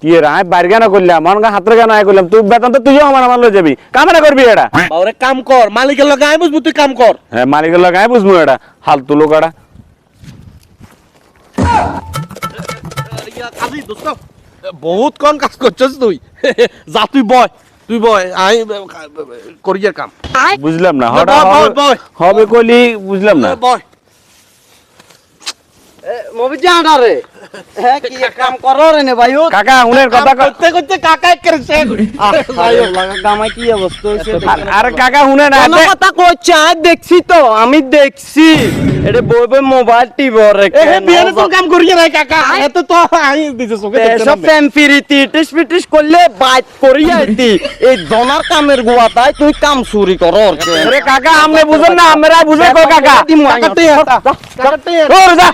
কি রে আই বাইরে কেন করলাম মন হাতের কেন আই করলাম তুই বেতন তো তুইও আমার লই যাবি কামনা করবি এটা বাবরে কাম কর মালিকের লগে আই বুঝবো তুই কাম কর হ্যাঁ মালিকের লগে আই বুঝবো এটা ফালতু লোক এটা কাজী দোস্ত বহুত কোন কাজ করছস তুই যা তুই বয় আই করিয়ার কাম বুঝলাম না বয়, বয়, বয়। হবে কইলি বুঝলাম না বয় মবিজান আরে হ্যাঁ কি কাম করো রে নে ভাইও কাকা উনের কথা করতে করতে কাকা করছে গামাই কি অবস্থা হইছে আরে কাকা শুনে না কোন কথা কইছে দেখছি তো আমি দেখছি এটা বইবে মোবাইল টিভি রে এ বিয়ানে তো কাম করিয়া নাই কাকা এত তো আই দিছে চোখে দেখতে সব প্রেম প্রীতি টিস পিটিস করলে বাইট করিয়া আইতি এই জনার কামের গুয়াতাই তুই কাম চুরি করর আরে কাকা আমনে বুঝেন না আমরা বুঝে কো কাকা কাকাতে ওর যা